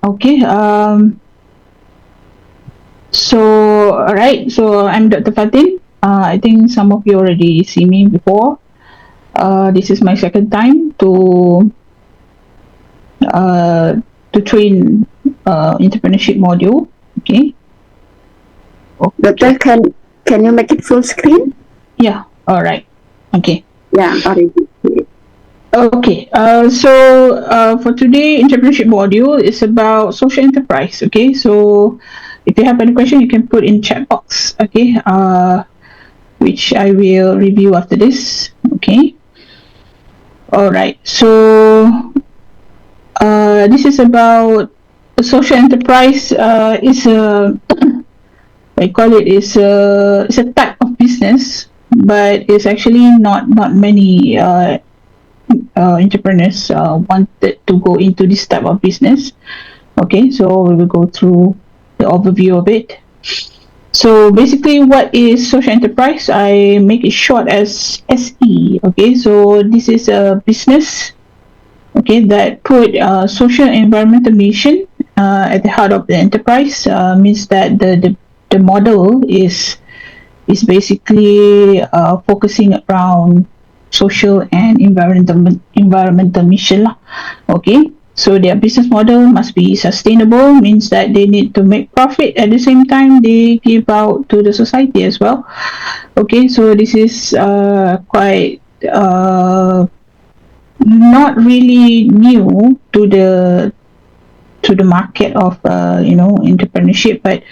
Okay. So, all right. So, I'm Dr. Fatin. I think some of you already see me before. This is my second time uh, to train entrepreneurship module. Okay. Doctor, Okay. can you make it full screen? Yeah. All right. Okay. Yeah, already. Okay. For today, entrepreneurship module is about social enterprise. Okay. So, if you have any question, you can put in chat box. Okay. Which I will review after this. Okay. All right. So this is about a social enterprise. Is a I call it is a type of business, but it's actually not many entrepreneurs wanted to go into this type of business. Okay, so we will go through the overview of it. So basically, what is social enterprise? I make it short as SE. Okay, so this is a business, okay, that put social and environmental mission at the heart of the enterprise. Means that the model is basically focusing around social and environmental mission lah. Okay, so their business model must be sustainable, means that they need to make profit at the same time they give out to the society as well. Okay, so this is quite not really new to the market of entrepreneurship, but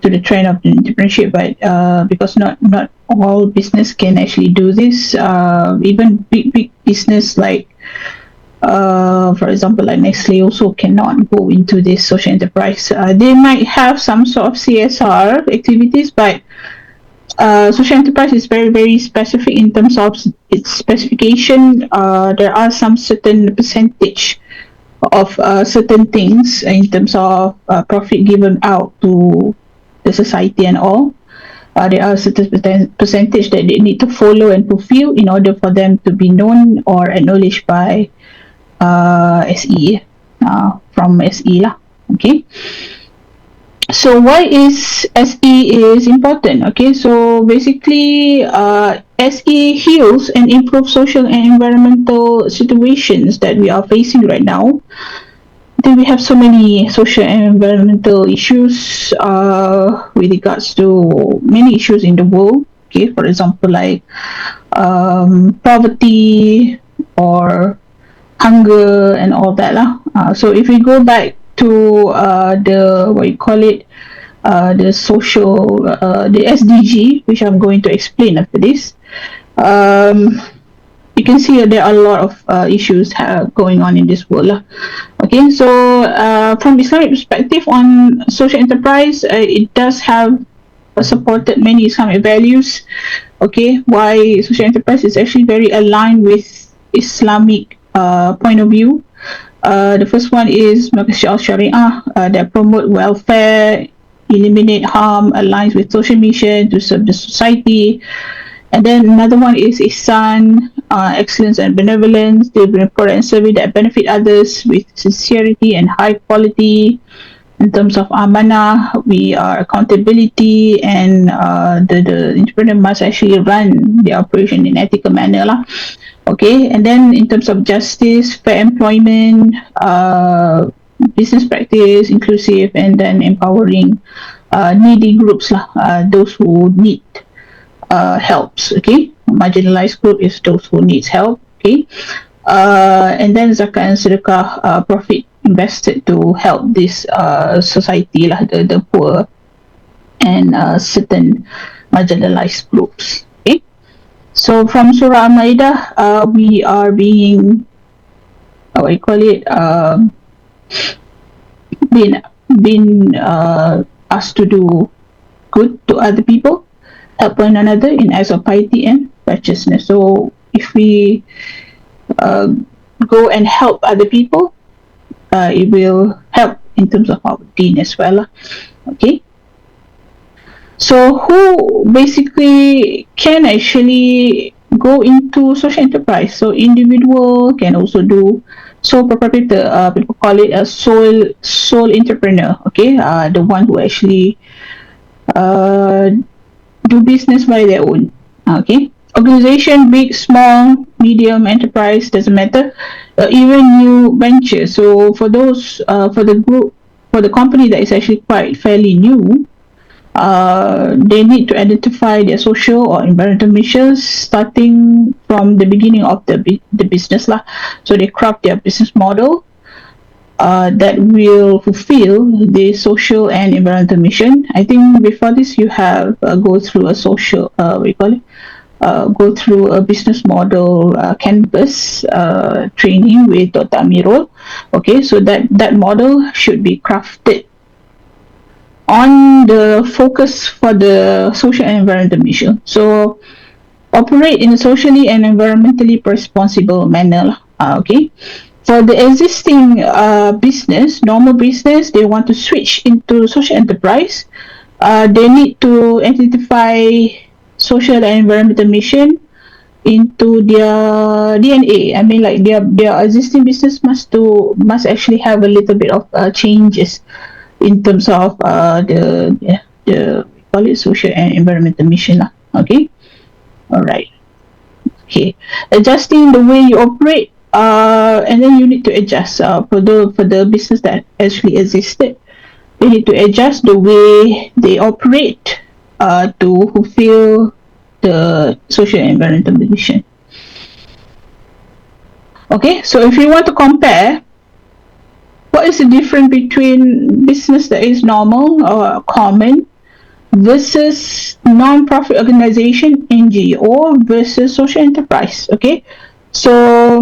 to the trend of entrepreneurship, but because not all business can actually do this. Even big business like for example like Nestle also cannot go into this social enterprise. They might have some sort of CSR activities, but social enterprise is very specific in terms of its specification. There are some certain percentage of certain things in terms of profit given out to the society and all. There are certain percentage that they need to follow and fulfill in order for them to be known or acknowledged by SE, from SE lah. Okay. So why is SE is important? Okay, so basically SE heals and improves social and environmental situations that we are facing right now. Then we have so many social and environmental issues with regards to many issues in the world. Okay, for example, like poverty or hunger and all that lah. So if we go back to the what you call it, the social, the SDG, which I'm going to explain after this. Um, you can see there are a lot of issues going on in this world lah. Okay, so from Islamic perspective on social enterprise, it does have supported many Islamic values. Okay, why social enterprise is actually very aligned with Islamic point of view. The first one is Makasya Sharia that promote welfare, eliminate harm, aligns with social mission to serve the society. And then another one is Ihsan, excellence and benevolence. They report and survey that benefit others with sincerity and high quality. In terms of amanah, we are accountability, and the entrepreneur must actually run the operation in ethical manner lah. Okay, and then in terms of justice, fair employment, business practice, inclusive, and then empowering needy groups lah, those who need helps. Okay, marginalized group is those who needs help. Okay, and then zakat and sedekah, profit invested to help this society lah, the poor and certain marginalized groups. Okay, so from Surah Al-Maidah, we are being what you call it, been been asked to do good to other people, help one another in acts of piety and righteousness. So if we uh, go and help other people, it will help in terms of our deen as well. Okay. So who basically can actually go into social enterprise. So individual can also do sole proprietor. People call it a sole entrepreneur. Okay, the one who actually uh, do business by their own. Okay, organization, big, small, medium, enterprise, doesn't matter. Even new venture. So for those, for the group, for the company that is actually quite fairly new, they need to identify their social or environmental missions starting from the beginning of the business lah. So they craft their business model that will fulfill the social and environmental mission. I think before this you have go through a social what you call it go through a business model canvas training with Dr. Amirul. Okay, so that model should be crafted on the focus for the social and environmental mission. So operate in a socially and environmentally responsible manner. Okay. For the existing business, normal business, they want to switch into social enterprise. They need to identify social and environmental mission into their DNA. I mean, like their existing business must actually have a little bit of changes in terms of the we call it social and environmental mission lah. Okay, all right. Okay, adjusting the way you operate, and then you need to adjust for the business that actually existed. You need to adjust the way they operate to fulfill the social and environmental mission. Okay, so if you want to compare, what is the difference between business that is normal or common versus non-profit organization NGO versus social enterprise? Okay, so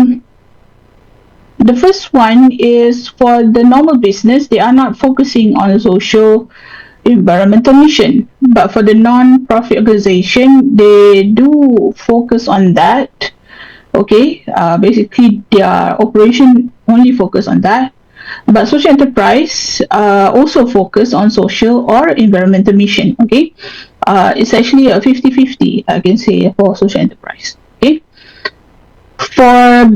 the first one is for the normal business, they are not focusing on social environmental mission, but for the non-profit organization, they do focus on that. Okay, basically their operation only focus on that, but social enterprise also focus on social or environmental mission. Okay, it's actually a 50-50, I can say, for social enterprise. Okay, for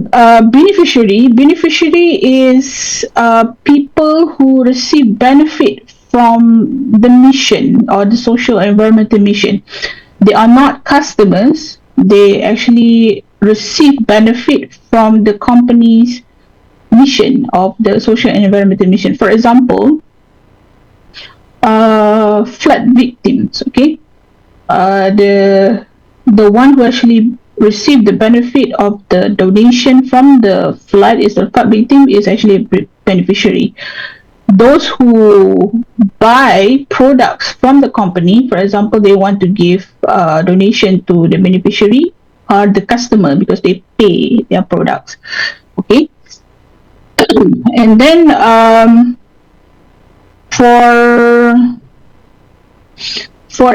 beneficiary is people who receive benefit from the mission or the social environmental mission. They are not customers, they actually receive benefit from the company's mission of the social and environmental mission. For example, flood victims. Okay, the one who actually receive the benefit of the donation from the flood is the flood victim, is actually a beneficiary. Those who buy products from the company, for example, they want to give donation to the beneficiary, are the customer because they pay their products. Okay, and then for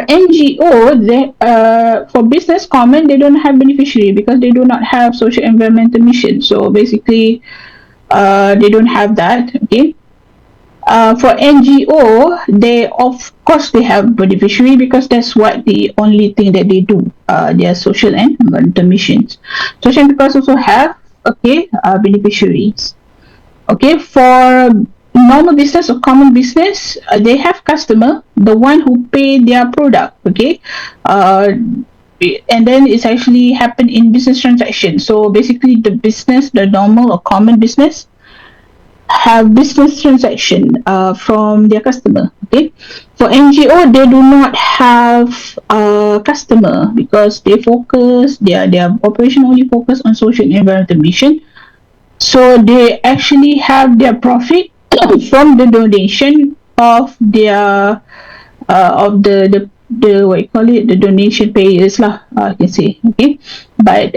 NGO, for business common, they don't have beneficiary because they do not have social environmental mission. So basically, they don't have that. Okay. For NGO, they of course they have beneficiary because that's what the only thing that they do. Their social and environmental missions. Social enterprise also have beneficiaries. Okay, for normal business or common business, they have customer, the one who pay their product. Okay, and then it's actually happen in business transaction. So basically, the business, the normal or common business, have business transaction from their customer. Okay, for NGO, they do not have customer because they focus their operation only focus on social and environmental mission. So they actually have their profit from the donation of their of the what you call it, the donation payers lah, I can say. Okay, but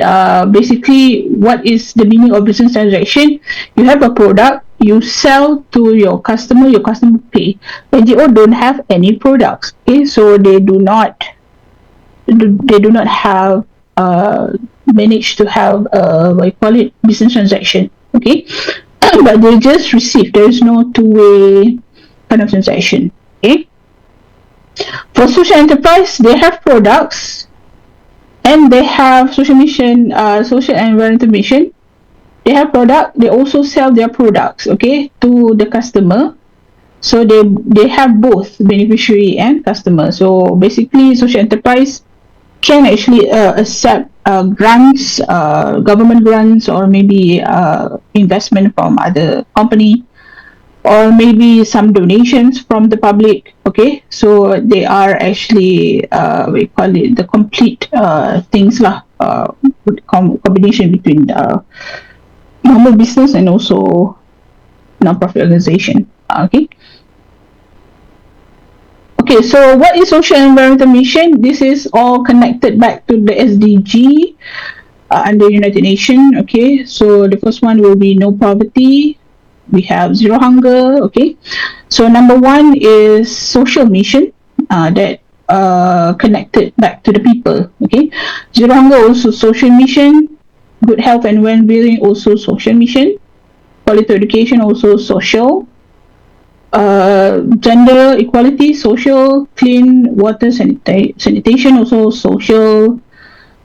basically, what is the meaning of business transaction? You have a product, you sell to your customer pay. NGO don't have any products. Okay, so they do not have managed to have what you call it, business transaction. Okay, but they just receive. There is no two-way kind of transaction. Okay, for social enterprise, they have products, And they have social mission, social and environmental mission. They have product. They also sell their products, okay, to the customer. So they have both beneficiary and customer. So basically, social enterprise can actually accept grants, government grants, or maybe investment from other company, or maybe some donations from the public. Okay, so they are actually we call it the complete things lah. Combination between normal business and also non-profit organization. Okay. Okay, so what is social environmental mission? This is all connected back to the SDG under United Nations. Okay, so the first one will be no poverty. We have zero hunger. Okay, so number one is social mission that connected back to the people. Okay, zero hunger also social mission. Good health and well-being also social mission. Quality education also social. Gender equality, social, clean water, sanitation, also social,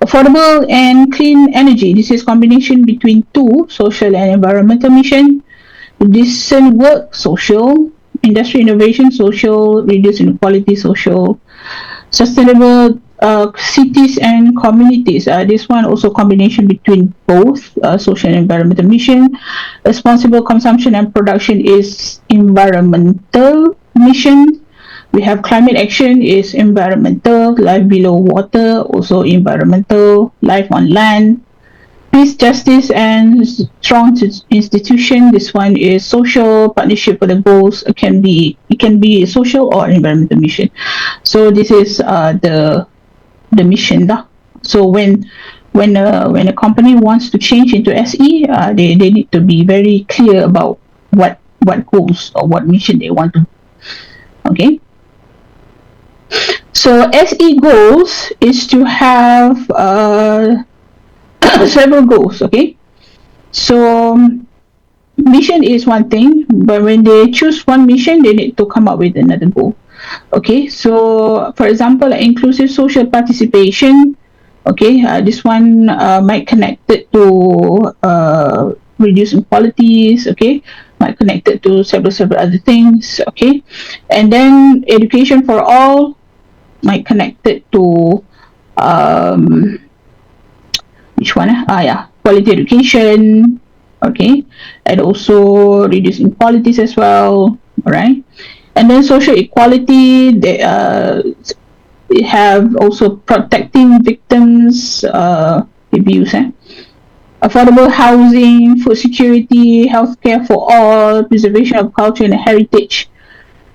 affordable and clean energy. This is combination between two, social and environmental mission. Decent work, social, industry innovation, social, reduce inequality, social, sustainable cities and communities. This one also combination between both social and environmental mission. Responsible consumption and production is environmental mission. We have climate action is environmental. Life below water also environmental. Life on land. Peace, justice, and strong institution. This one is social partnership for the goals. It can be social or environmental mission. So this is the mission lah. So when a company wants to change into SE, they need to be very clear about what goals or what mission they want to. Okay. So SE goals is to have several goals. Okay. So mission is one thing, but when they choose one mission, they need to come up with another goal. Okay, so for example, inclusive social participation. Okay, this one might connect it to reduce inequalities. Okay, might connect it to several other things. Okay, and then education for all might connect it to um, which one? Yeah, quality education. Okay, and also reduce inequalities as well. All right, and then social equality. They have also protecting victims abuse. Affordable housing, food security, healthcare for all, preservation of culture and heritage.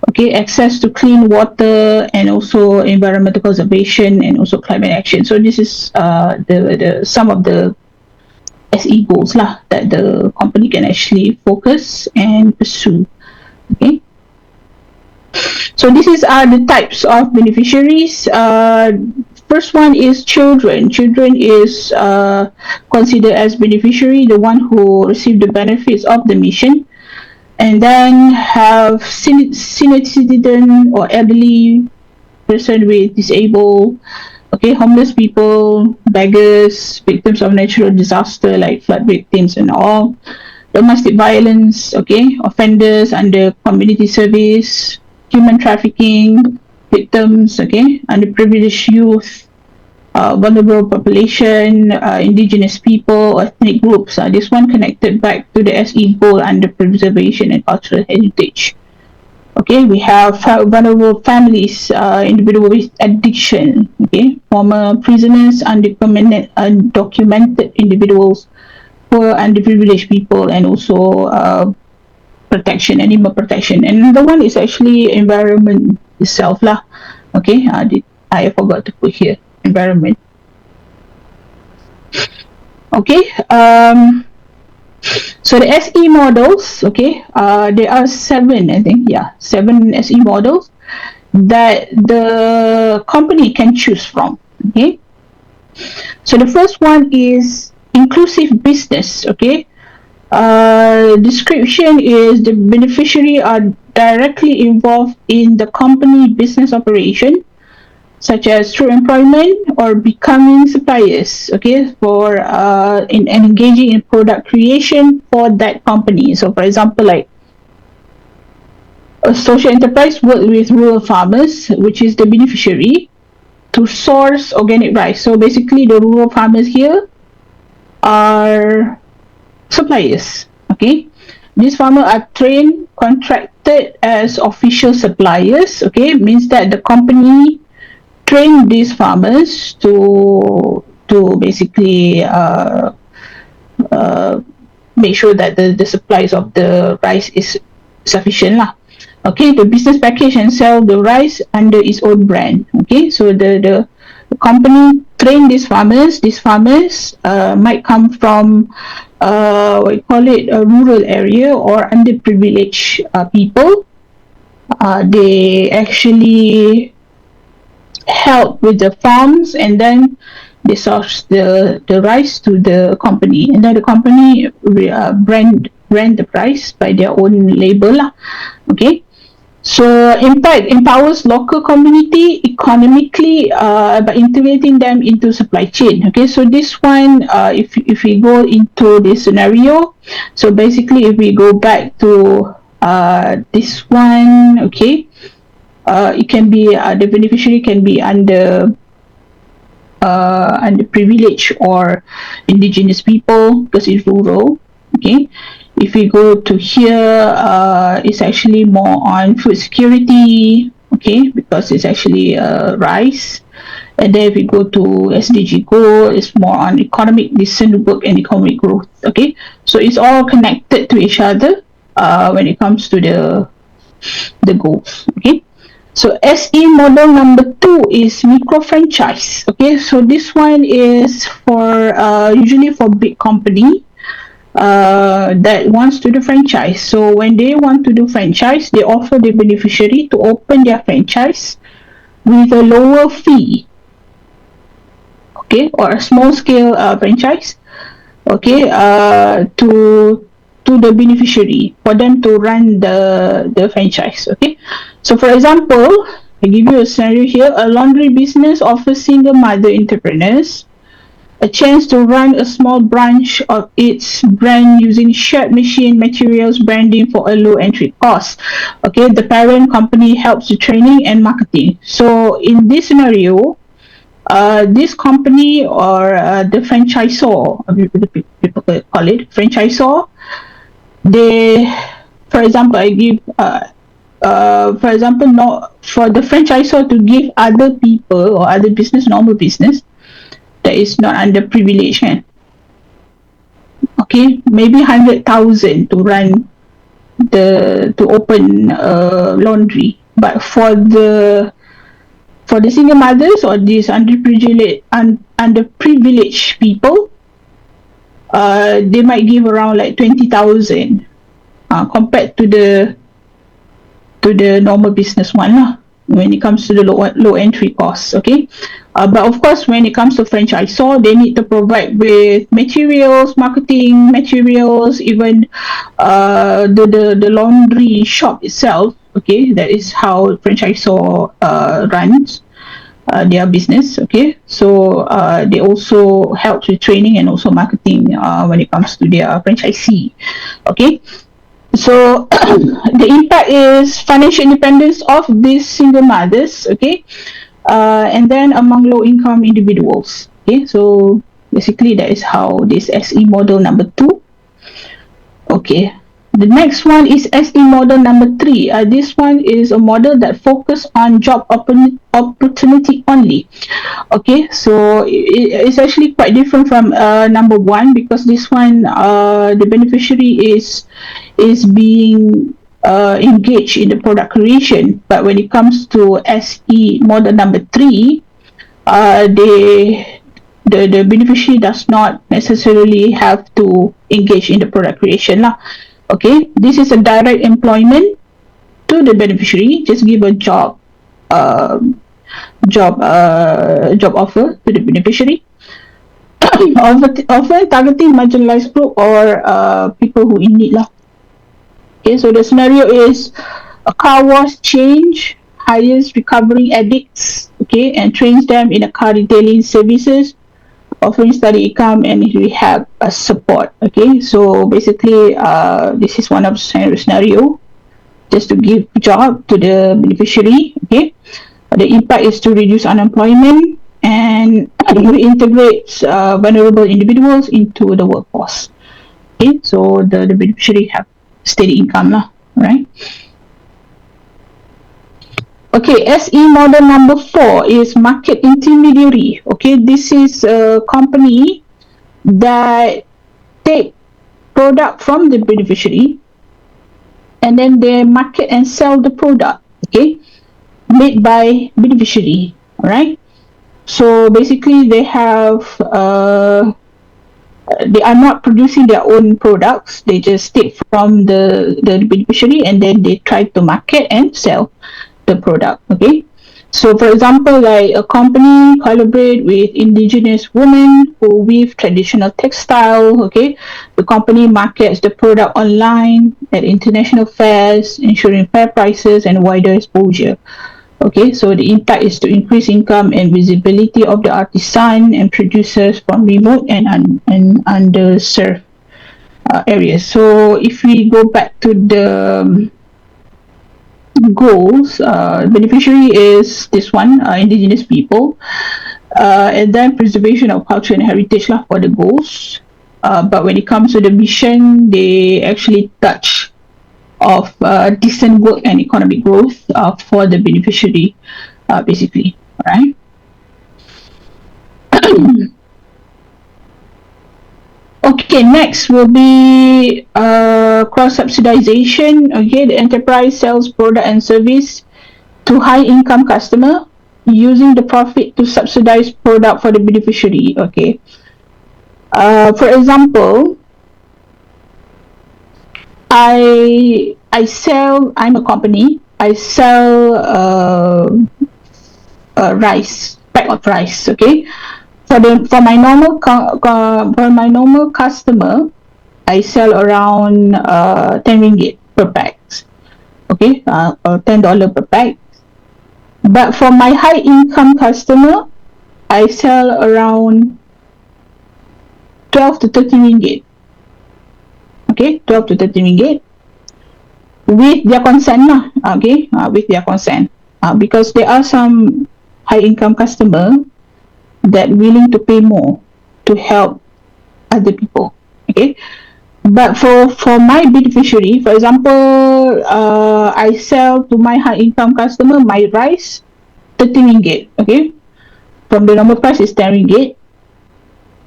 Okay, access to clean water and also environmental conservation and also climate action. So this is the some of the SE goals lah that the company can actually focus and pursue. Okay. So this is the types of beneficiaries. First one is children. Children is considered as beneficiary, the one who receive the benefits of the mission. And then have senior citizen or elderly person with disabled, okay, homeless people, beggars, victims of natural disaster like flood victims and all, domestic violence, okay, offenders under community service, human trafficking victims, okay, underprivileged youth, vulnerable population, indigenous people, ethnic groups. This one connected back to the SE goal under preservation and cultural heritage. Okay, we have vulnerable families, individuals with addiction, okay, former prisoners, undocumented individuals, poor underprivileged people, and also protection, animal protection. And another one is actually environment itself lah. Okay, I forgot to put here environment. Okay, so the SE models, okay, there are 7, I think, yeah, 7 SE models that the company can choose from. Okay, so the first one is inclusive business. Okay, description is the beneficiary are directly involved in the company business operation, such as through employment or becoming suppliers, okay, for in engaging in product creation for that company. So for example, like a social enterprise work with rural farmers, which is the beneficiary, to source organic rice. So basically the rural farmers here are suppliers, okay. These farmers are trained, contracted as official suppliers, okay, means that the company train these farmers to basically make sure that the supplies of the rice is sufficient lah. Okay, the business package and sell the rice under its own brand. Okay, so the company train these farmers. These farmers might come from what you call it, a rural area or underprivileged people. They actually help with the farms, and then they source the rice to the company, and then the company brand the price by their own label lah. Okay, so impact empowers local community economically by integrating them into supply chain. Okay, so this one, if we go into this scenario, so basically if we go back to this one, okay, it can be the beneficiary can be underprivileged or indigenous people because it's rural. Okay, if we go to here, it's actually more on food security. Okay, because it's actually rice. And then if we go to SDG goal, it's more on economic decent work and economic growth. Okay, so it's all connected to each other when it comes to the goals. Okay, so SE model number 2 is micro franchise. Okay, so this one is for usually for big company that wants to do franchise. So when they want to do franchise, they offer the beneficiary to open their franchise with a lower fee, okay, or a small scale franchise, okay, to the beneficiary for them to run the franchise. Okay, so for example, I give you a scenario here. A laundry business offers single mother entrepreneurs a chance to run a small branch of its brand using shared machine materials branding for a low entry cost. Okay, the parent company helps with training and marketing. So in this scenario, this company or the franchisor, people call it franchisor, they, for example, I give for example, not for the franchisor to give other people or other business, normal business that is not underprivileged, kan? Okay, maybe 100,000 to run to open laundry, but for the single mothers or these underprivileged people, they might give around like 20,000 compared to the normal business one lah, when it comes to the low entry costs. Okay, but of course when it comes to franchisor, they need to provide with materials, marketing materials, even the laundry shop itself. Okay, that is how franchisor runs their business. Okay, so they also help with training and also marketing when it comes to their franchisee. Okay, so the impact is financial independence of these single mothers. Okay, and then among low income individuals. Okay, so basically that is how this SE model number 2. Okay, the next one is SE model number 3. This one is a model that focus on job opportunity only. Okay, so it's actually quite different from number 1, because this one, the beneficiary is being engaged in the product creation, but when it comes to SE model number 3, the beneficiary does not necessarily have to engage in the product creation lah. Okay, this is a direct employment to the beneficiary. Just give a job offer to the beneficiary, often targeting marginalized group or people who in need lah. Okay, so the scenario is a car wash change hires recovering addicts, okay, and trains them in a car detailing services, offering study income and rehab support. Okay, so basically, this is one of the scenario just to give job to the beneficiary. Okay, the impact is to reduce unemployment and reintegrate vulnerable individuals into the workforce. Okay, so the beneficiary have steady income lah, right? Okay, SE model number 4 is market intermediary. Okay, this is a company that take product from the beneficiary and then they market and sell the product, okay, made by beneficiary, right? So basically they are not producing their own products, they just take from the beneficiary and then they try to market and sell the product. Okay, so for example, like a company collaborate with indigenous women who weave traditional textile. Okay, the company markets the product online at international fairs, ensuring fair prices and wider exposure. Okay, so the impact is to increase income and visibility of the artisan and producers from remote and underserved areas. So if we go back to the goals, beneficiary is this one, indigenous people, and then preservation of culture and heritage lah for the goals. But when it comes to the mission, they actually touch of decent work and economic growth for the beneficiary, basically, right? Okay, next will be cross subsidization. Okay, the enterprise sells product and service to high income customer using the profit to subsidize product for the beneficiary. Okay, for example, I'm a company, I sell rice, pack of rice. Okay, for my normal customer, I sell around 10 ringgit per pack. Okay, or $10 per pack. But for my high income customer, I sell around 12 to 13 ringgit. Okay, 12 to 13 ringgit with their consent lah. Okay, with their consent. Because there are some high income customer that willing to pay more to help other people. Okay, but for my beneficiary, for example, I sell to my high income customer my rice 13 ringgit. Okay, from the normal price is 10 ringgit.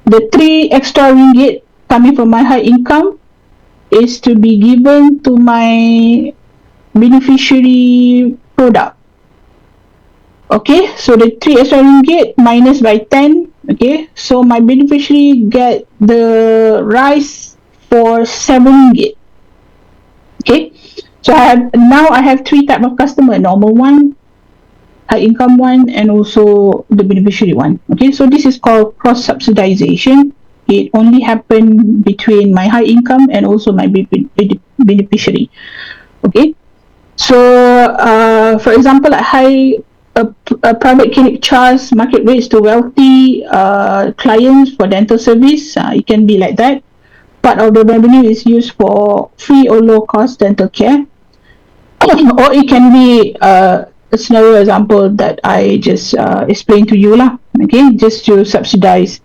The 3 extra ringgit coming from my high income is to be given to my beneficiary product. Okay, so the 3 extra ringgit minus by 10. Okay, so my beneficiary get the rice for 7 ringgit. Okay, so I have 3 type of customer: normal one, high income one, and also the beneficiary one. Okay, so this is called cross subsidization. It only happen between my high income and also my beneficiary. Okay, so for example, a private clinic charges market rates to wealthy clients for dental service. It can be like that. Part of the revenue is used for free or low cost dental care. Or it can be a scenario example that I just explained to you lah. Okay, just to subsidize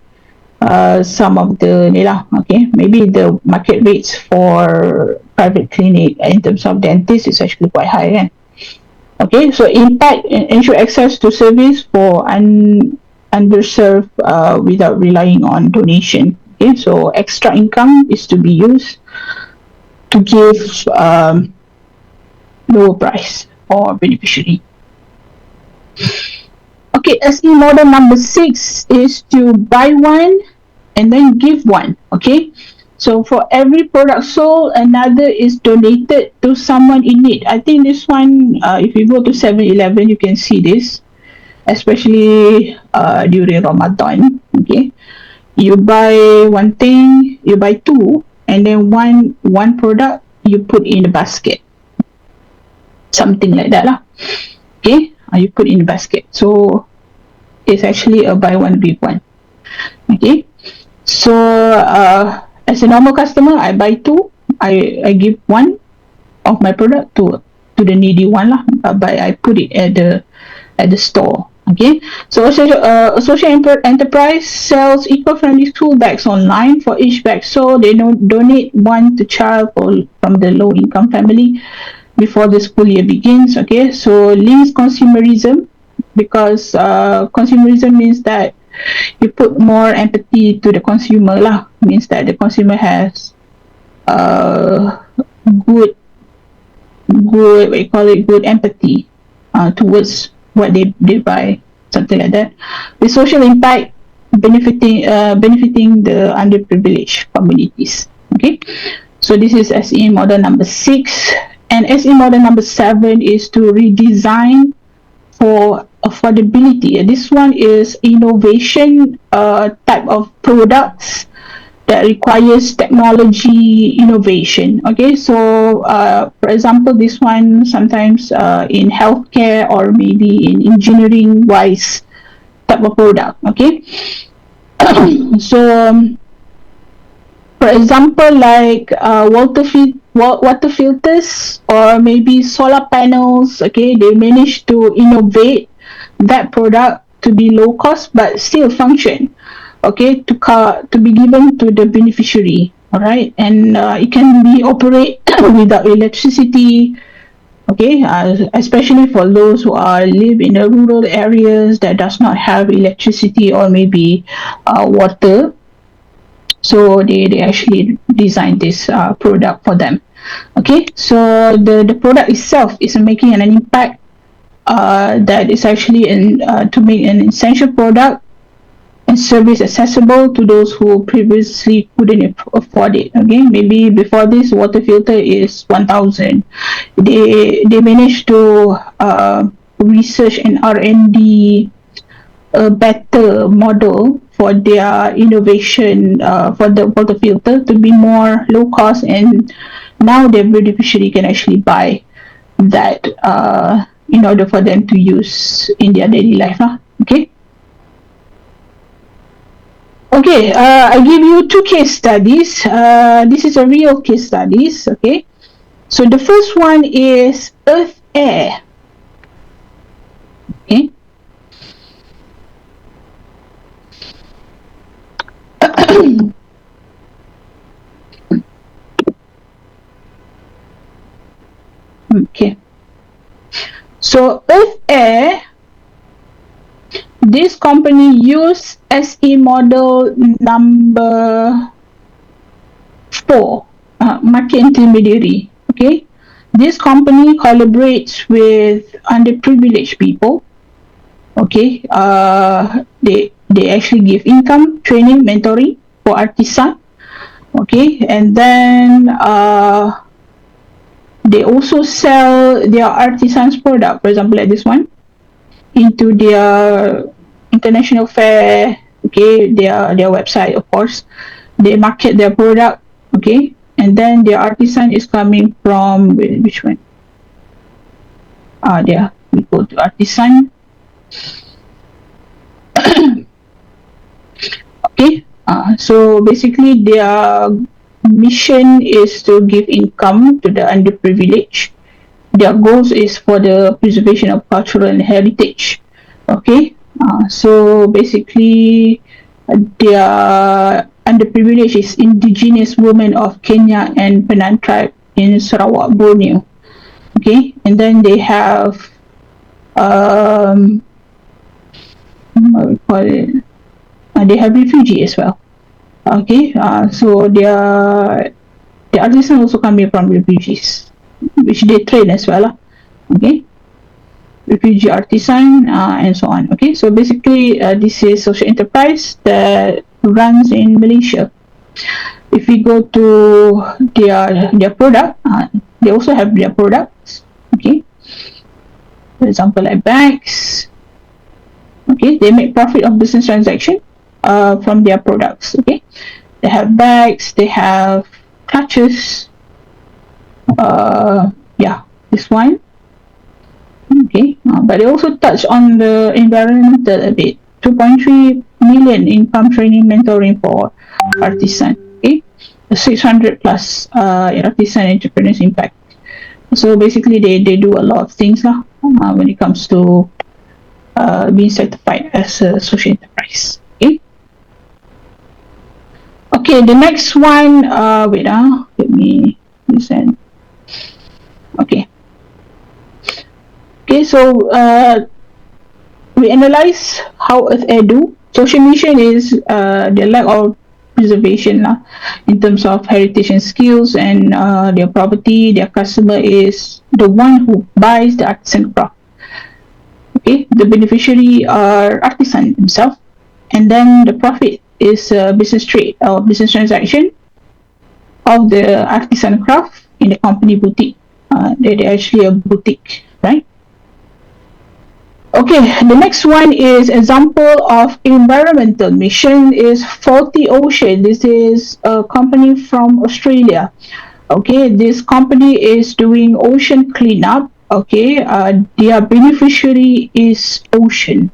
some of the ni lah. Okay, maybe the market rates for private clinic in terms of dentist is actually quite high, kan? Okay, so impact and ensure access to service for underserved without relying on donation. Okay, so extra income is to be used to give lower price or beneficiary. Okay, SE model number 6 is to buy one and then give one. Okay, so for every product sold, another is donated to someone in need. I think this one, if you go to 7-Eleven, you can see this, especially during Ramadan. Okay, you buy one thing, you buy two, and then one product you put in the basket, something like that lah. Okay, you put in the basket. So it's actually a buy one give one. Okay, so as a normal customer, I buy two. I give one of my product to the needy one lah. But I put it at the store. Okay, so a social enterprise sells eco-friendly school bags online. For each bag so they donate one to child from the low-income family before the school year begins. Okay, so links consumerism, because consumerism means that you put more empathy to the consumer lah. Means that the consumer has uh, good what you call it, good empathy towards what they buy, something like that. The social impact benefiting the underprivileged communities. Okay, so this is SE model number 6, and SE model number 7 is to redesign for affordability. This one is innovation type of products that requires technology innovation. Okay, so for example, this one sometimes in healthcare or maybe in engineering wise type of product. Okay, so for example, like water filters or maybe solar panels. Okay, they managed to innovate that product to be low cost but still function. Okay, to be given to the beneficiary. All right, and it can be operate without electricity. Okay, especially for those who are live in the rural areas that does not have electricity or maybe water. So they actually designed this product for them. Okay, so the product itself is making an impact that is actually to make an essential product and service accessible to those who previously couldn't afford it. Okay, maybe before this water filter is 1,000. They managed to research and R&D a better model for their innovation for the water filter to be more low cost, and now the beneficiary can actually buy that in order for them to use in their daily life. Okay. Okay, I give you two case studies. This is a real case studies. Okay, so the first one is Earth Air. Okay. Okay. So Earth Air, this company use SE model number 4, market intermediary. Okay, this company collaborates with underprivileged people. Okay, they actually give income, training, mentoring for artisan. Okay, and then they also sell their artisans product, for example like this one, into their international fair. Okay, their website, of course, they market their product. Okay, and then their artisan is coming from which one? There we go to artisan. Okay, so basically their mission is to give income to the underprivileged. Their goals is for the preservation of cultural heritage. Okay, so basically their underprivileged is indigenous women of Kenya and Penang tribe in Sarawak, Borneo. Okay, and then they have what we call it, they have refugee as well. Okay, so the artisan also coming from refugees, which they train as well. Okay, refugee artisan and so on. Okay, so basically this is social enterprise that runs in Malaysia. If we go to their product, they also have their products. Okay, for example like bags. Okay, they make profit of business transaction from their products. Okay, they have bags, they have clutches. Yeah, this one. Okay, but they also touch on the environmental a bit. 2.3 million income training mentoring for artisan. Okay, 600 plus artisan entrepreneurs impact. So basically, they do a lot of things lah, when it comes to being certified as a social enterprise. Okay. Okay, the next one. Wait, let me listen. Okay. Okay, so we analyze how Earth Air do. Social mission is the lack of preservation in terms of heritage and skills and their property. Their customer is the one who buys the artisan craft. Okay, the beneficiary are artisan themselves, and then the profit is business trade or business transaction of the artisan craft in the company boutique. They're actually a boutique, right? Okay, the next one is example of environmental mission is Faulty Ocean. This is a company from Australia. Okay, this company is doing ocean cleanup. Okay, their beneficiary is ocean.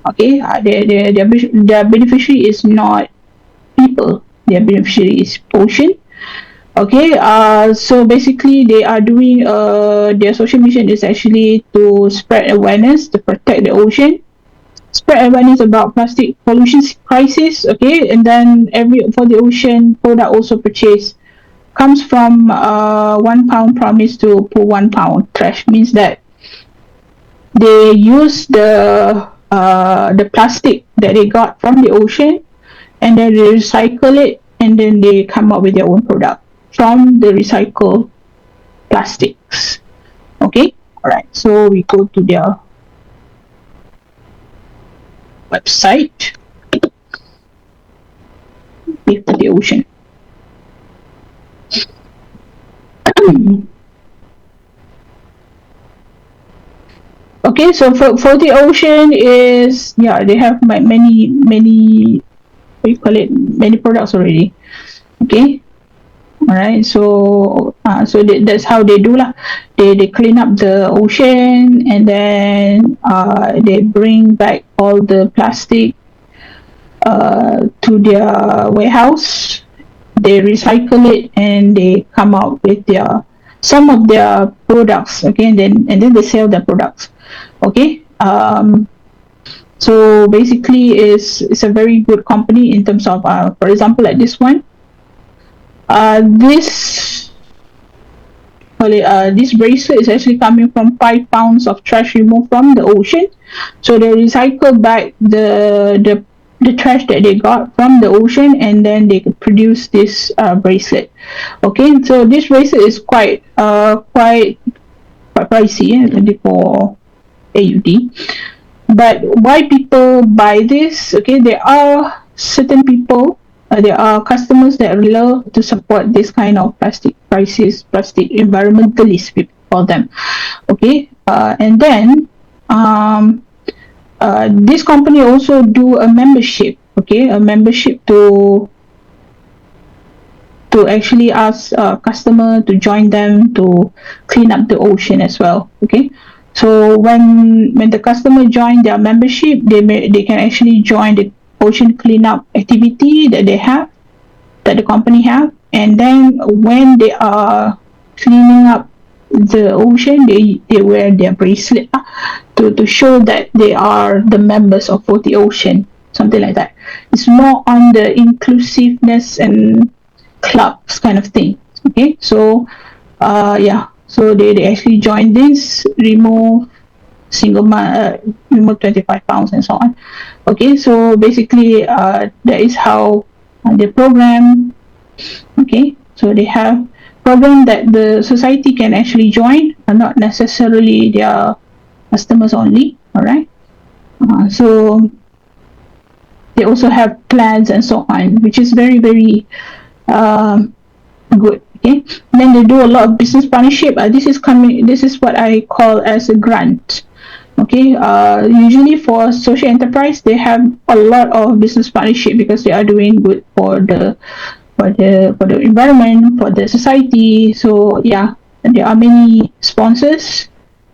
Okay, their beneficiary is not people. Their beneficiary is ocean. Okay, so basically they are doing their social mission is actually to spread awareness to protect the ocean, spread awareness about plastic pollution crisis. Okay, and then every for the ocean product also purchase comes from 1 pound promise to put 1 pound trash, means that they use the plastic that they got from the ocean, and then they recycle it, and then they come up with their own product from the recycled plastics. Okay, all right. So we go to their website with the ocean. Okay, so for the ocean is, yeah, they have many what you call it, many products already. Okay, all right. So that's how they do lah. They clean up the ocean, and then they bring back all the plastic to their warehouse. They recycle it, and they come out with their some of their products. Okay, and then they sell their products. Okay, so basically it's a very good company in terms of for example, like this one, this this bracelet is actually coming from 5 pounds of trash removed from the ocean. So they recycle back the trash that they got from the ocean, and then they could produce this bracelet. Okay, so this bracelet is quite pricey, for AUD. But why people buy this? Okay, there are certain people, there are customers that love to support this kind of plastic crisis, plastic environmentalists, we call them. Okay, and then this company also do a membership. Okay, a membership to actually ask customer to join them to clean up the ocean as well. Okay, so when the customer join their membership, they can actually join the ocean cleanup activity that the company have, and then when they are cleaning up the ocean, they wear their bracelet to show that they are the members of the ocean, something like that. It's more on the inclusiveness and clubs kind of thing. Okay, so yeah, so they actually join this, remove remove 25 pounds and so on. Okay, so basically that is how the program. Okay, so they have program that the society can actually join, and not necessarily their customers only. All right, so they also have plans and so on, which is very good. Okay, then they do a lot of business partnership. This is what I call as a grant. Okay, usually for social enterprise, they have a lot of business partnership because they are doing good for the environment, for the society. So yeah, there are many sponsors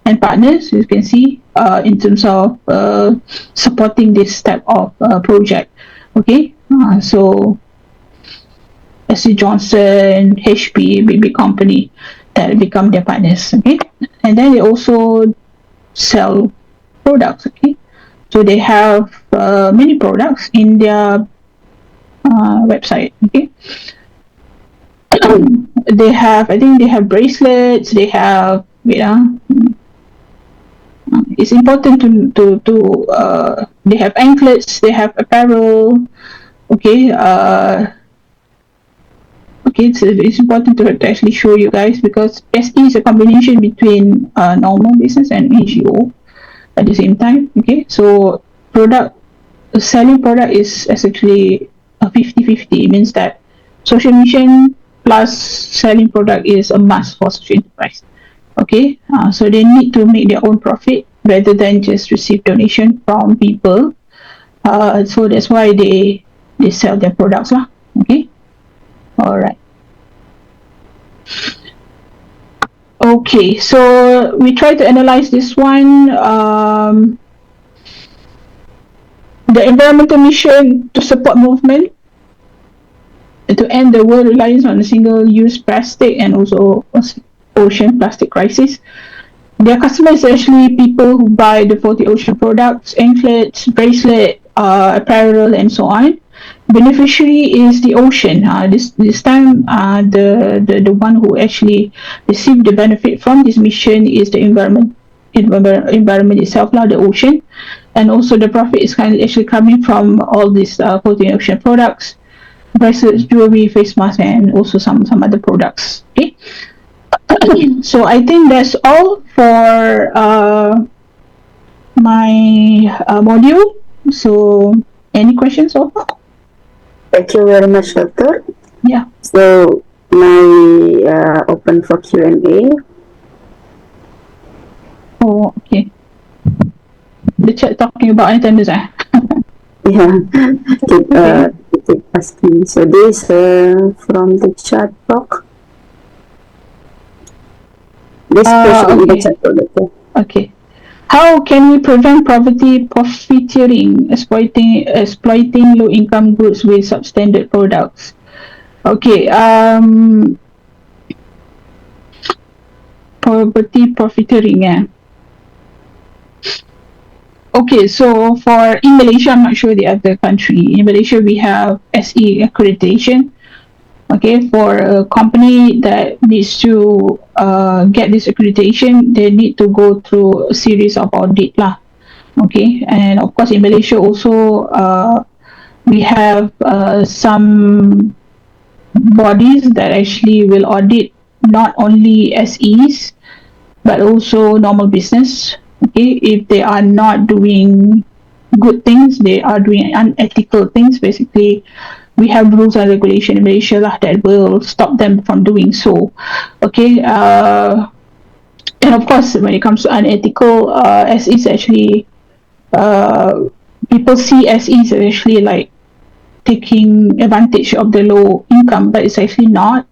and partners, you can see, in terms of supporting this type of project. Okay, so SC Johnson, HP, big company that become their partners. Okay, and then they also sell products. Okay, so they have many products in their website. Okay, they have, I think they have bracelets. They have, it's important to they have anklets. They have apparel. Okay, okay, it's important to actually show you guys, because SE is a combination between normal business and NGO at the same time. Okay, so product selling product is essentially a 50-50. It means that social mission plus selling product is a must for social enterprise. Okay, so they need to make their own profit rather than just receive donation from people. So that's why they sell their products lah. Okay, all right. Okay, so we try to analyze this one. The environmental mission to support movement to end the world reliance on a single-use plastic and also ocean plastic crisis. Their customers are actually people who buy the 40 ocean products, anklets, bracelet, apparel, and so on. Beneficiary is the ocean. This time, the one who actually received the benefit from this mission is the environment itself, now the ocean, and also the profit is actually coming from all these 40 ocean products, bracelets, jewelry, face mask, and also some other products. Okay. So I think that's all for my module. So any questions so far? Thank you very much, Doctor. Yeah. So now open for Q&A. Oh, okay. The chat talking about attendance, Yeah, keep asking. So this from the chat box. This question in the chat box. Okay. How can we prevent poverty profiteering, exploiting low-income groups with substandard products? Okay. Poverty profiteering. Yeah. Okay, so in Malaysia, I'm not sure the other country. In Malaysia, we have SE accreditation. Okay, for a company that needs to get this accreditation, they need to go through a series of audit lah. Okay, and of course in Malaysia also we have some bodies that actually will audit not only SEs but also normal business. Okay, if they are not doing good things, they are doing unethical things. Basically, we have rules and regulation in Malaysia lah that will stop them from doing so. Okay, and of course, when it comes to unethical, SEs actually, people see SEs as actually like taking advantage of the low income, but it's actually not.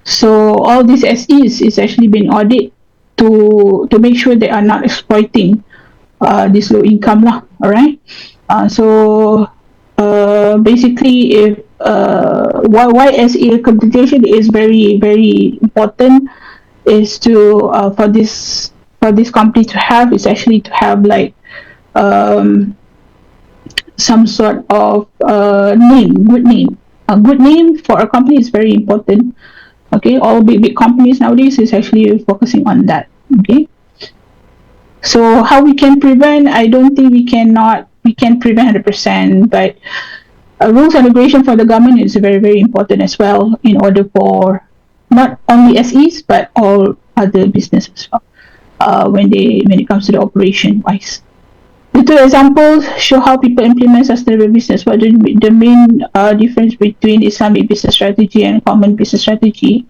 So all these SEs is actually been audited to make sure they are not exploiting this low income lah. All right. So basically, if why SE accreditation is very important is to for this company to have is actually to have like some sort of good name. A good name for a company is very important. Okay, all big companies nowadays is actually focusing on that. Okay, so how we can prevent? I don't think we can prevent 100%, but rules and regulation for the government is very important as well in order for not only SEs but all other businesses as well. When it comes to the operation wise. Little examples show how people implement sustainable business. What the main difference between Islamic business strategy and common business strategy?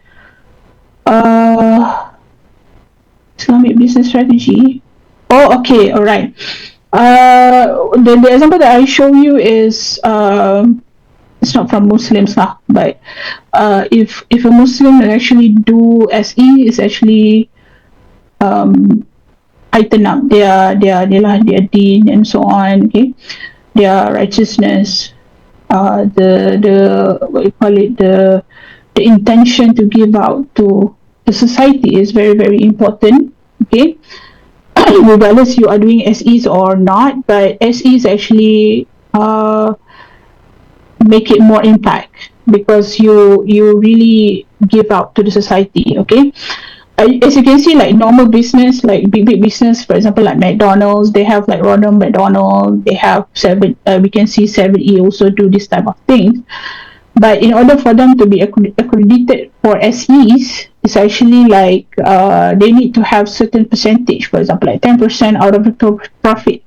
Islamic business strategy. Oh, okay, all right. The example that I show you is it's not from Muslims lah, but if a Muslim actually do SE, is actually heighten up their deen and so on. Okay, their righteousness, the what you call it, the intention to give out to the society is very very important. Okay, regardless you are doing SEs or not, but SEs actually make it more impact because you really give out to the society. Okay, as you can see, like normal business, like big business, for example, like McDonald's, they have like Ronald McDonald, they have seven. We can see 7E also do this type of things. But in order for them to be accredited for SEs, it's actually like they need to have certain percentage, for example, like 10% out of the total profit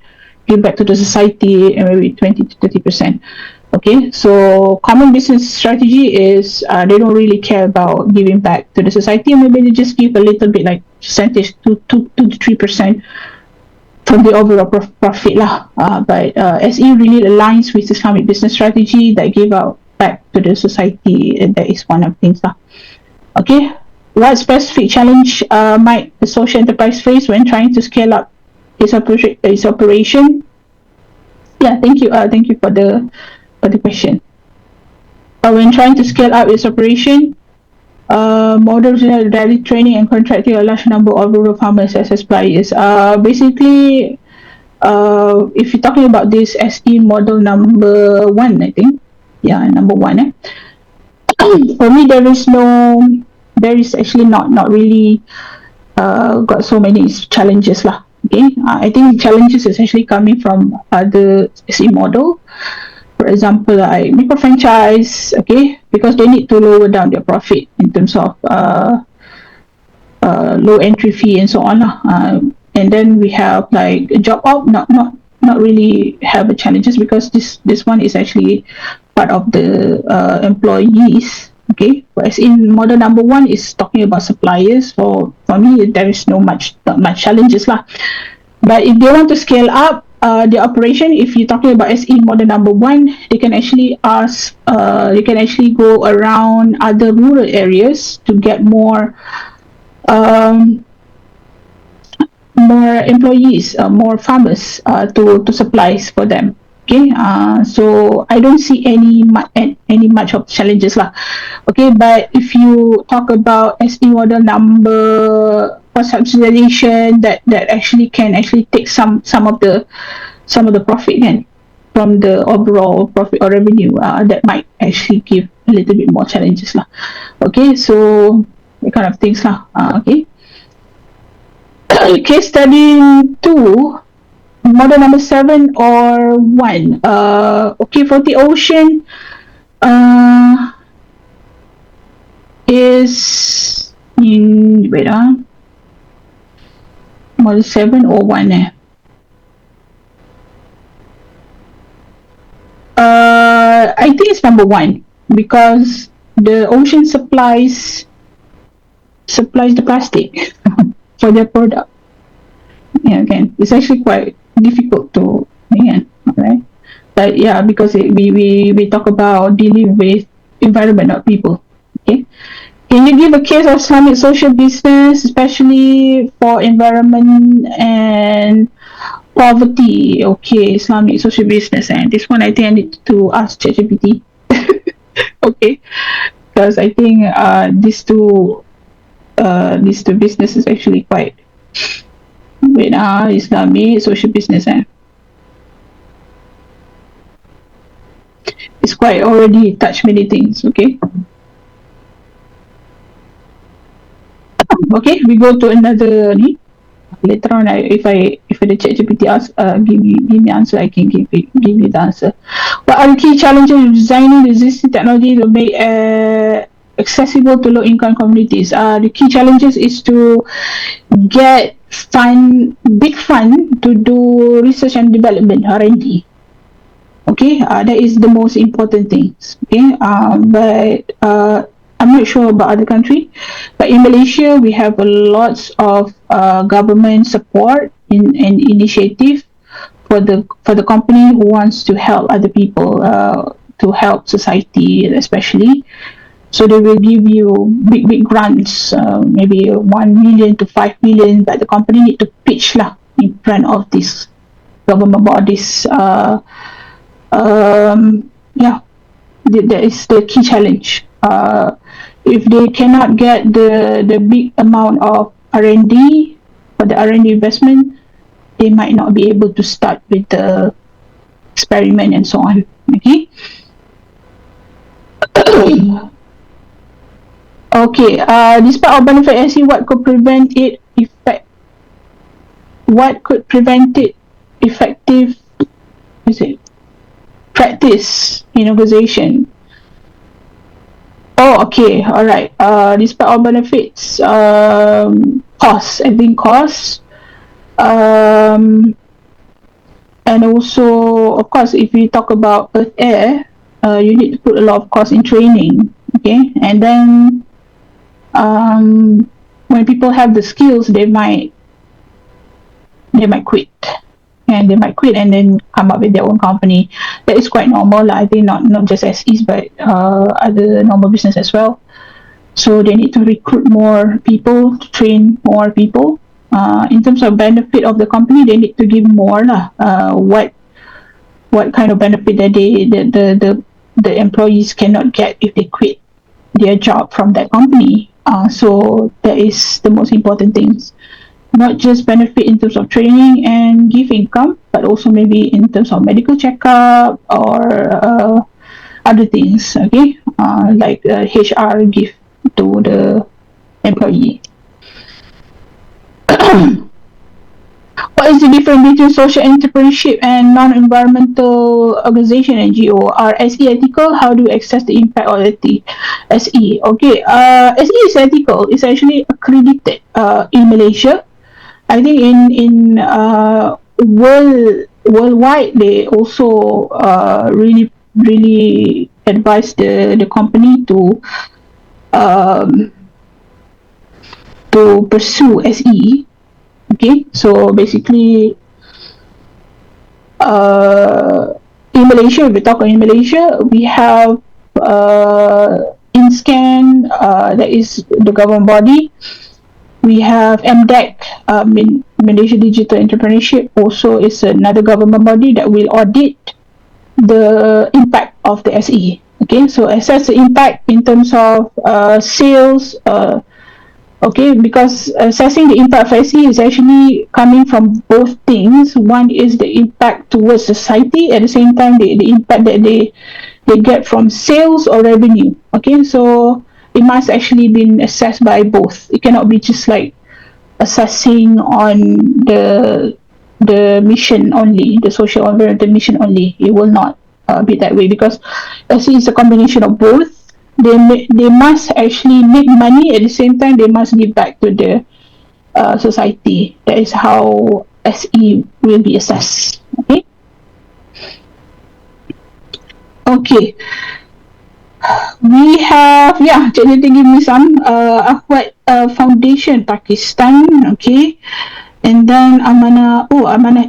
give back to the society, and maybe 20 to 30%. Okay, so common business strategy is they don't really care about giving back to the society. Maybe they just give a little bit, like percentage, 2 to 3% from the overall profit lah. But SE really aligns with Islamic business strategy that give out back to the society, and that is one of the things lah. Okay, what specific challenge might the social enterprise face when trying to scale up its operation? Yeah, thank you for the question. When trying to scale up its operation, models like daily training and contracting a large number of rural farmers as suppliers. Basically, if you're talking about this SE model number one, I think, yeah, number one. For me, there is actually not really got so many challenges lah. Okay, I think challenges is actually coming from the SE model. For example, like micro franchise, okay, because they need to lower down their profit in terms of low entry fee and so on. And then we have like a job op, not really have a challenges because this one is actually part of the employees. Okay, whereas in model number one is talking about suppliers. So for me, there is not much challenges lah. But if they want to scale up the operation, if you're talking about SE model number one, they can actually they can actually go around other rural areas to get um, more employees, more farmers to supplies for them. Okay, so I don't see any much of challenges lah. Okay, but if you talk about SE model number for subsidization, that actually can actually take some of the profit kan, from the overall profit or revenue, that might actually give a little bit more challenges lah. Okay, so that kind of things lah. Okay. Case study 2, model number 7 or 1. Okay, for the ocean, is in, wait, model 7 or 1 I think it's number 1 because the ocean supplies the plastic for their product. Yeah, again, it's actually quite difficult to right? But yeah, because we talk about dealing with environment, not people. Okay, can you give a case of Islamic social business, especially for environment and poverty? Okay, Islamic social business, and this one I think I need to ask ChatGPT. Okay, because I think these two businesses actually quite Islamic social business it's quite already touched many things. Okay, we go to another later on. If the ChatGPT ask give me answer, I can give you the answer. What are the key challenges of designing the existing technology to make accessible to low income communities? The key challenges is to get big fund to do research and development, R&D. Okay, that is the most important things. Okay, but I'm not sure about other country, but in Malaysia we have a lots of government support and initiative for the company who wants to help other people, to help society especially. So they will give you big grants, maybe 1 million to 5 million, but the company need to pitch lah in front of this government bodies. Yeah, that is the key challenge. If they cannot get the big amount of R&D for the R&D investment, they might not be able to start with the experiment and so on. Okay. Okay. Despite our benefit, I see what could prevent it effect. What could prevent it effective? Is it practice in organization? Oh, okay, all right. Despite all benefits, costs. I think costs. And also, of course, if we talk about Earth Air, you need to put a lot of cost in training. Okay, and then when people have the skills, they might quit. And they might quit and then come up with their own company. That is quite normal. I think not just SEs, but other normal business as well. So they need to recruit more people, to train more people. In terms of benefit of the company, they need to give more lah. What kind of benefit that the employees cannot get if they quit their job from that company. So that is the most important things. Not just benefit in terms of training and give income, but also maybe in terms of medical checkup or other things, okay, like HR give to the employee. What is the difference between social entrepreneurship and non-environmental organization NGO? Are SE ethical? How do you assess the impact of SE? Okay, SE is ethical. It's actually accredited in Malaysia. I think in worldwide they also really advise the company to pursue SE. Okay, so basically in Malaysia, if we talk in Malaysia, we have InScan, that is the government body. We have MDEC, Malaysia Digital Entrepreneurship, also is another government body that will audit the impact of the SE. Okay, so assess the impact in terms of sales. Okay, because assessing the impact of SE is actually coming from both things. One is the impact towards society, at the same time the impact that they get from sales or revenue. Okay, so it must actually be assessed by both. It cannot be just like assessing on the mission only, the social environmental mission only. It will not be that way, because SE is a combination of both. They must actually make money, at the same time they must give back to the society. That is how SE will be assessed. Okay, we have, Cik give me some Ahwat Foundation Pakistan. Okay, and then Amanah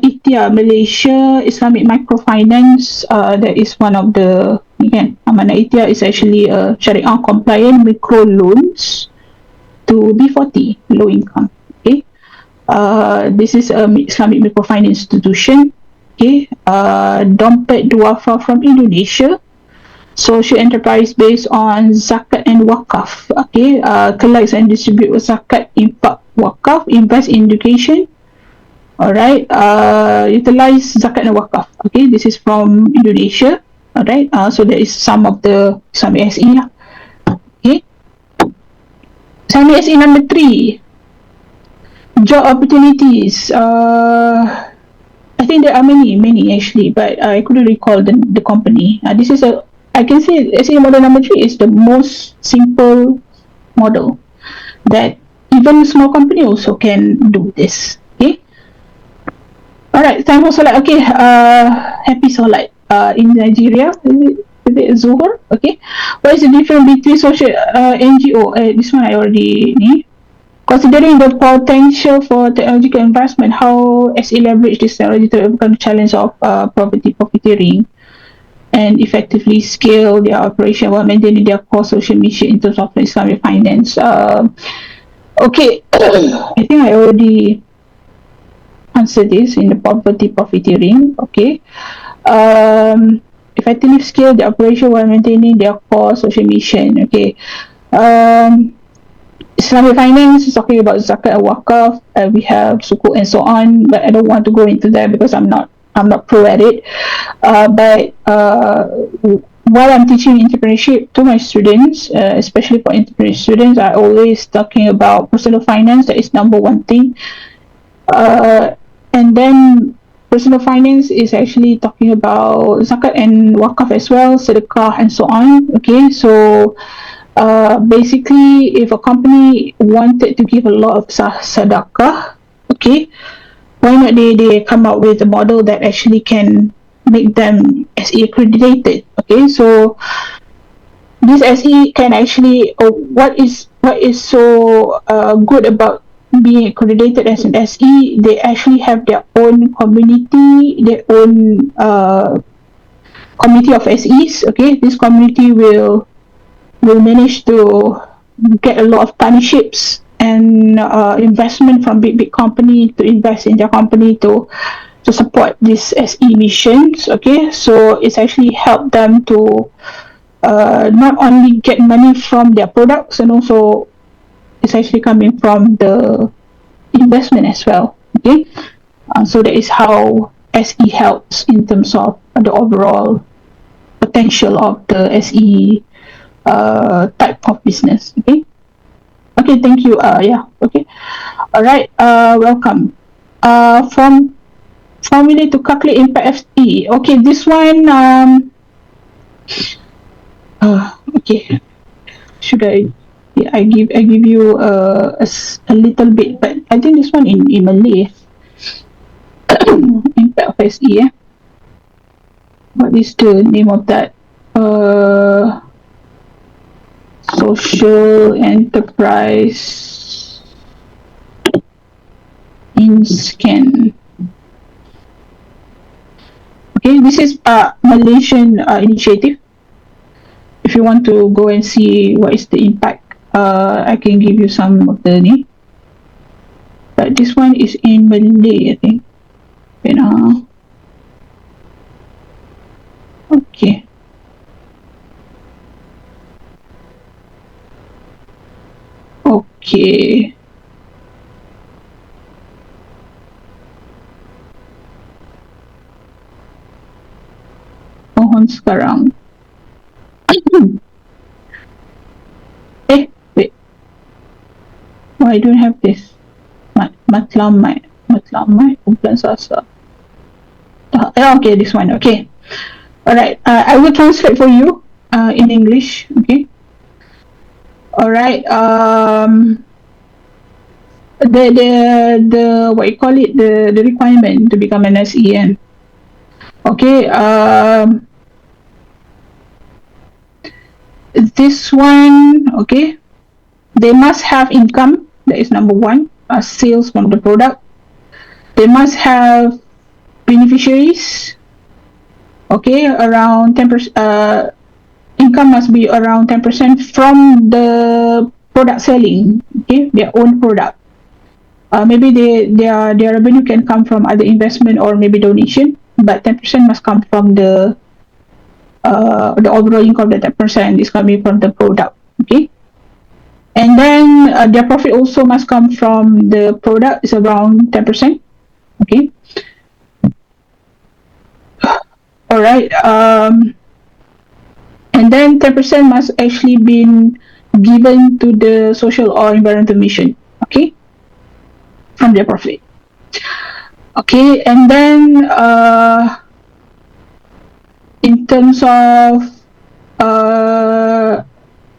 Ikhtiar Malaysia Islamic Microfinance. That is one of the, again, Amanah Ikhtiar is actually a Sharia compliant micro loans to B40 low income. Okay, this is a Islamic microfinance institution. Okay, Dompet Duafa from Indonesia, social enterprise based on zakat and wakaf. Okay, collects and distributes zakat, infak, wakaf, invest in education. Alright, utilize zakat and wakaf. Okay, this is from Indonesia. Alright, so there is some of the Islamic SE lah. Okay, Islamic SE number 3, job opportunities. I think there are many actually, but I couldn't recall the company. This is I can say SE model number 3 is the most simple model that even a small company also can do this. Okay. Alright, time for solat. Okay, happy solat. In Nigeria, is it Zuhur? Okay. What is the difference between social NGO? This one I already need. Considering the potential for technological investment, how SE leverage this technology to overcome the challenge of profiteering? and effectively scale their operation while maintaining their core social mission in terms of Islamic finance. Okay, I think I already answered this in the poverty profiteering. Okay, effectively scale the operation while maintaining their core social mission. Okay, Islamic finance is talking about zakat and wakaf. We have sukuk and so on, but I don't want to go into that because I'm not pro at it. But while I'm teaching entrepreneurship to my students, especially for entrepreneurship students, I always talking about personal finance. That is number one thing. And then personal finance is actually talking about zakat and wakaf as well, sedekah and so on. Okay, so basically, if a company wanted to give a lot of sadaqah, okay, why not they come up with a model that actually can make them SE accredited? Okay, so this SE can actually, what is so good about being accredited as an SE? They actually have their own community, their own community of SEs. Okay, this community will manage to get a lot of partnerships and investment from big company to invest in their company to support these SE missions. Okay, so it's actually helped them to not only get money from their products, and also it's actually coming from the investment as well. Okay, so that is how SE helps in terms of the overall potential of the SE type of business. Okay, okay, thank you. Yeah, okay, all right. Welcome. From formula to calculate impact FT. Okay, this one. Okay, should I? Yeah, I give you a little bit, but I think this one in Malay. Impact of SE. What is the name of that? Social enterprise in scan. Okay, this is a Malaysian initiative. If you want to go and see what is the impact, I can give you some of the name. But this one is in Malay, I think. You know. Okay. Okay. Mohon sekarang. Wait. Oh, I don't have this. Matlamat. Kumpulan sasa. Okay, this one. Okay. Alright. I will translate for you in English. Okay. Alright. The what you call it, the requirement to become an SEN. Okay. This one. Okay. They must have income. That is number one. Sales from the product. They must have beneficiaries. Okay, around 10%. Income must be around 10% from the product selling. Okay, their own product. Maybe their revenue can come from other investment or maybe donation, but 10% must come from the overall income. That 10% is coming from the product. Okay, and then their profit also must come from the product. Is around 10%. Okay. All right. And then 10% must actually been given to the social or environmental mission. Okay, from their profit. Okay, and then in terms of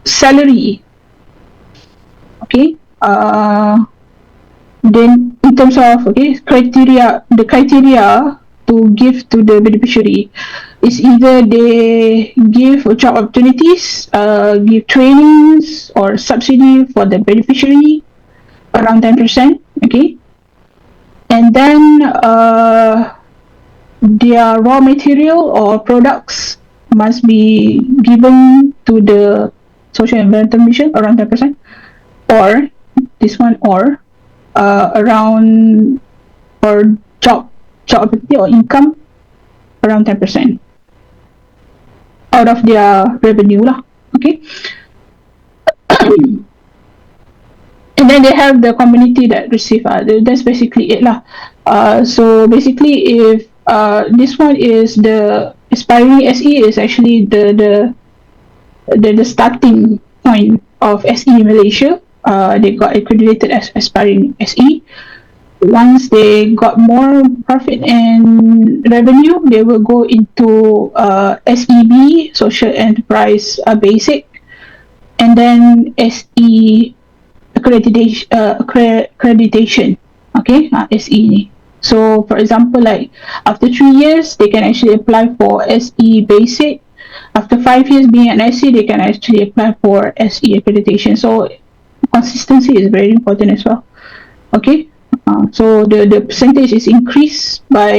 salary. Okay. Then in terms of the criteria to give to the beneficiary is either they give job opportunities, give trainings or subsidy for the beneficiary around 10%. Okay, and then their raw material or products must be given to the social environmental mission around 10%, or this one, or around, or job opportunity or income around 10% out of their revenue lah. Okay. And then they have the community that receive, that's basically it lah. So basically, if this one is the aspiring SE, is actually the starting point of SE in Malaysia. They got accredited as aspiring SE. Once they got more profit and revenue, they will go into SEB, Social Enterprise Basic, and then SE accreditation. Okay, SE. So, for example, like after 3 years, they can actually apply for SE Basic. After 5 years being an SE, they can actually apply for SE accreditation. So, consistency is very important as well. Okay. So the percentage is increased by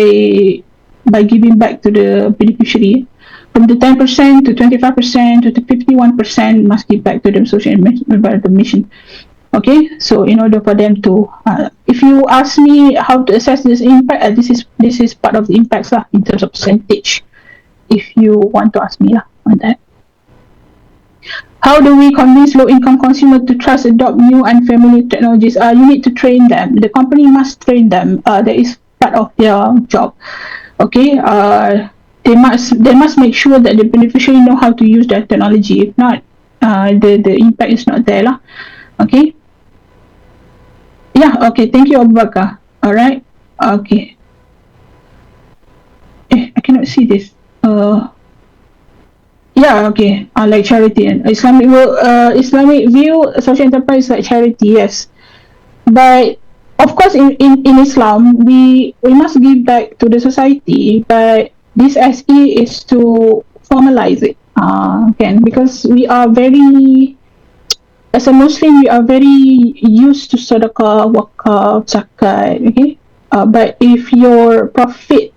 giving back to the beneficiary. From the 10% to 25% to the 51% must give back to the social environmental mission. Okay, so in order for them to, if you ask me how to assess this impact, this is part of the impacts lah, in terms of percentage. If you want to ask me lah on that. How do we convince low-income consumers to trust, adopt new and familiar technologies? You need to train them. The company must train them. That is part of their job. Okay. They must make sure that the beneficiary know how to use that technology. If not, the impact is not there lah. Okay. Yeah. Okay. Thank you, Abu Bakar. All right. Okay. I cannot see this. Yeah, okay. Like charity and Islamic view social enterprise like charity, yes. But of course, in Islam, we must give back to the society. But this SE is to formalize it. Again, because we are very, as a Muslim, we are very used to sedekah, wakaf, zakat. Okay. But if your profit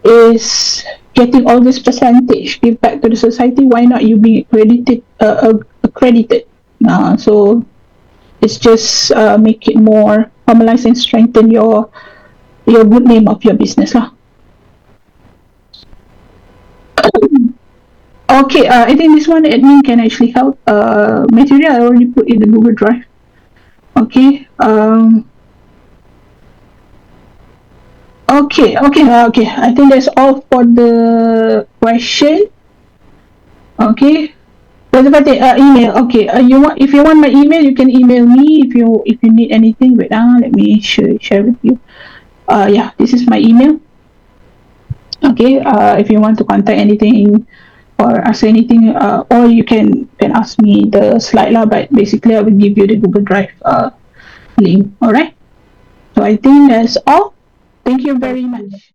is getting all this percentage give back to the society, why not you be accredited? So it's just make it more formalized and strengthen your good name of your business lah. Okay, I think this one admin can actually help. Material I already put in the Google Drive. Okay. Okay. I think that's all for the question. Okay. Brother Fatin, email. Okay. If you want my email, you can email me. If you need anything, wait. Let me share with you. Yeah, this is my email. Okay. If you want to contact anything or ask anything, or you can ask me the slide lah. But basically, I will give you the Google Drive link. All right. So I think that's all. Thank you very much.